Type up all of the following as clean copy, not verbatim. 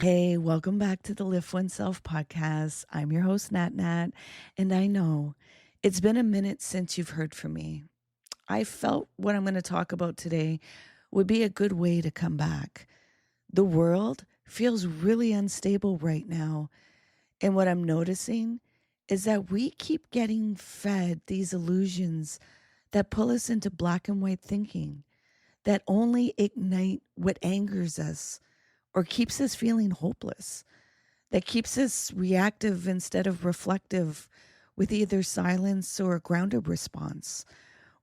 Hey, welcome back to the Lift Oneself podcast. I'm your host, Nat Nat, and I know it's been a minute since you've heard from me. I felt what I'm going to talk about today would be a good way to come back. The world feels really unstable right now, and what I'm noticing is that we keep getting fed these illusions that pull us into black and white thinking, that only ignite what angers us or keeps us feeling hopeless, that keeps us reactive instead of reflective with either silence or a grounded response.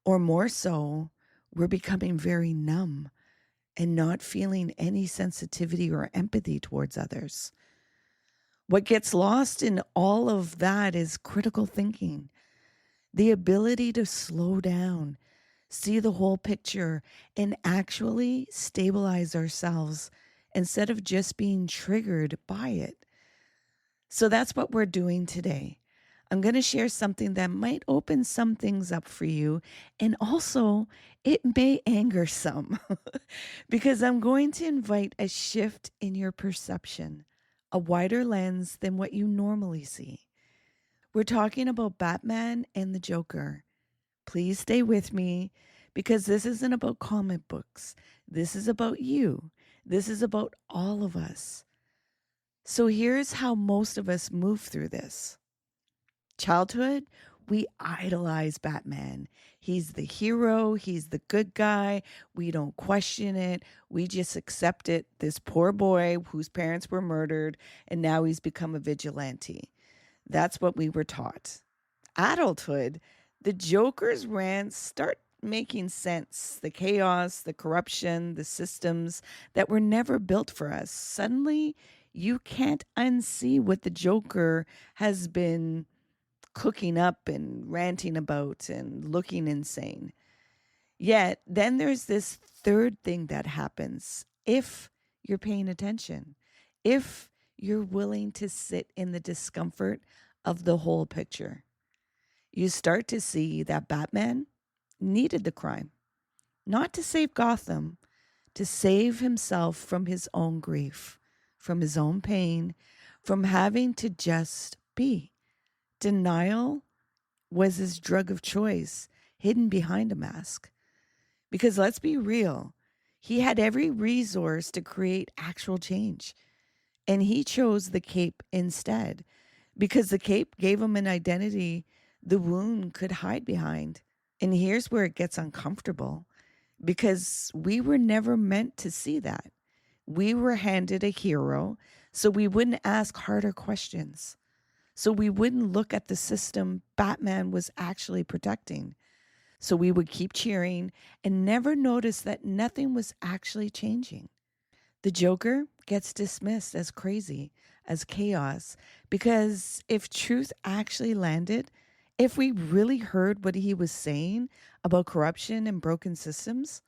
Or more so, we're becoming very numb and not feeling any sensitivity or empathy towards others. What gets lost in all of that is critical thinking, the ability to slow down, see the whole picture, and actually stabilize ourselves instead of just being triggered by it. So that's what we're doing today. I'm going to share something that might open some things up for you. And also, it may anger some because I'm going to invite a shift in your perception, a wider lens than what you normally see. We're talking about Batman and the Joker. Please stay with me because this isn't about comic books. This is about you. This is about all of us. So here's how most of us move through this. Childhood, we idolize Batman. He's the hero, he's the good guy. We don't question it. We just accept it. This poor boy whose parents were murdered, and now he's become a vigilante. That's what we were taught. Adulthood, the Joker's rants start making sense. The chaos, the corruption, the systems that were never built for us. Suddenly, you can't unsee what the Joker has been cooking up and ranting about and looking insane. Yet, then there's this third thing that happens if you're paying attention, if you're willing to sit in the discomfort of the whole picture. You start to see that Batman needed the crime, not to save Gotham, to save himself from his own grief, from his own pain, from having to just be. Denial was his drug of choice, hidden behind a mask. Because let's be real, he had every resource to create actual change. And he chose the cape instead because the cape gave him an identity the wound could hide behind. And here's where it gets uncomfortable because we were never meant to see that. We were handed a hero so we wouldn't ask harder questions. So we wouldn't look at the system Batman was actually protecting. So we would keep cheering and never notice that nothing was actually changing. The Joker gets dismissed as crazy, as chaos, because if truth actually landed, if we really heard what he was saying about corruption and broken systems,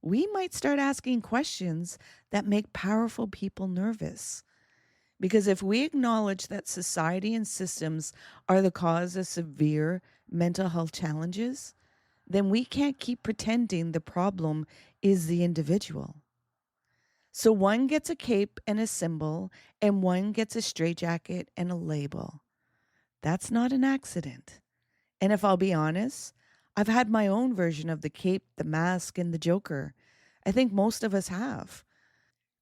we might start asking questions that make powerful people nervous. Because if we acknowledge that society and systems are the cause of severe mental health challenges, then we can't keep pretending the problem is the individual. So one gets a cape and a symbol, and one gets a straitjacket and a label. That's not an accident. And if I'll be honest, I've had my own version of the cape, the mask, and the Joker. I think most of us have.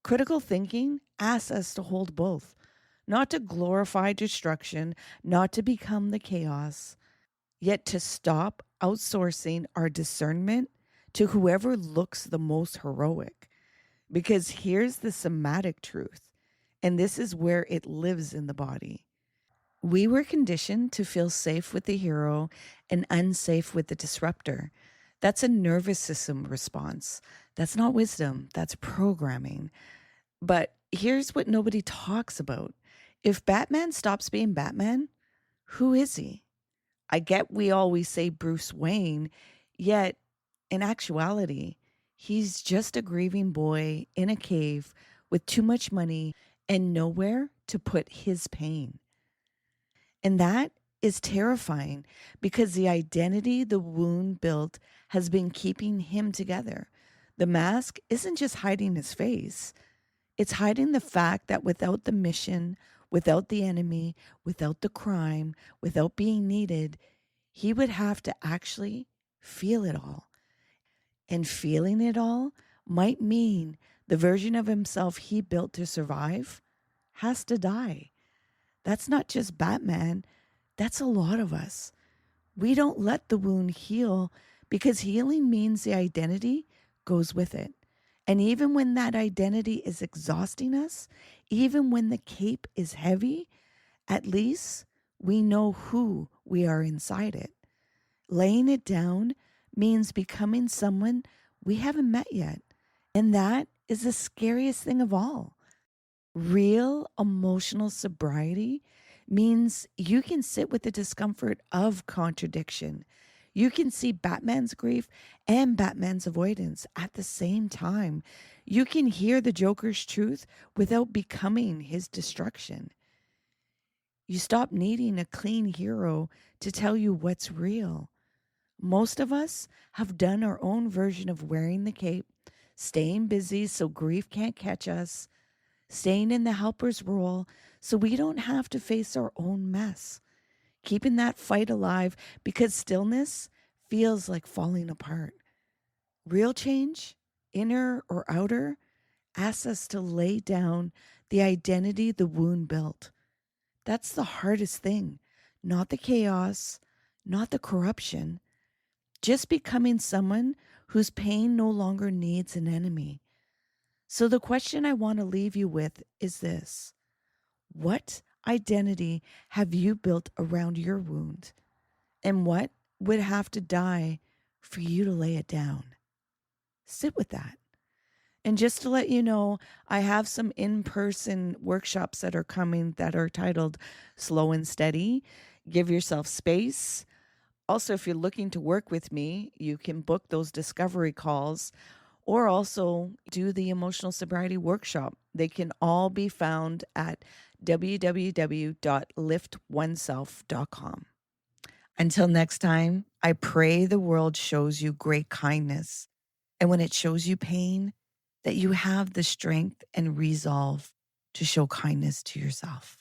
Critical thinking asks us to hold both, not to glorify destruction, not to become the chaos, yet to stop outsourcing our discernment to whoever looks the most heroic. Because here's the somatic truth, and this is where it lives in the body. We were conditioned to feel safe with the hero and unsafe with the disruptor. That's a nervous system response. That's not wisdom, that's programming. But here's what nobody talks about. If Batman stops being Batman, who is he? I get we always say Bruce Wayne, yet in actuality, he's just a grieving boy in a cave with too much money and nowhere to put his pain. And that is terrifying because the identity the wound built has been keeping him together. The mask isn't just hiding his face, It's hiding the fact that without the mission, without the enemy, without the crime, without being needed, he would have to actually feel it all. And feeling it all might mean the version of himself he built to survive has to die. That's not just Batman, that's a lot of us. We don't let the wound heal because healing means the identity goes with it. And even when that identity is exhausting us, even when the cape is heavy, at least we know who we are inside it. Laying it down means becoming someone we haven't met yet. And that is the scariest thing of all. Real emotional sobriety means you can sit with the discomfort of contradiction. You can see Batman's grief and Batman's avoidance at the same time. You can hear the Joker's truth without becoming his destruction. You stop needing a clean hero to tell you what's real. Most of us have done our own version of wearing the cape, staying busy so grief can't catch us, staying in the helper's role so we don't have to face our own mess, keeping that fight alive because stillness feels like falling apart. Real change, inner or outer, asks us to lay down the identity the wound built. That's the hardest thing, not the chaos, not the corruption, just becoming someone whose pain no longer needs an enemy. So, the question I want to leave you with is this: what identity have you built around your wound? And what would have to die for you to lay it down? Sit with that. And just to let you know, I have some in person workshops that are coming that are titled Slow and Steady. Give yourself space. Also, if you're looking to work with me, you can book those discovery calls or also do the emotional sobriety workshop. They can all be found at www.liftoneself.com. Until next time, I pray the world shows you great kindness. And when it shows you pain, that you have the strength and resolve to show kindness to yourself.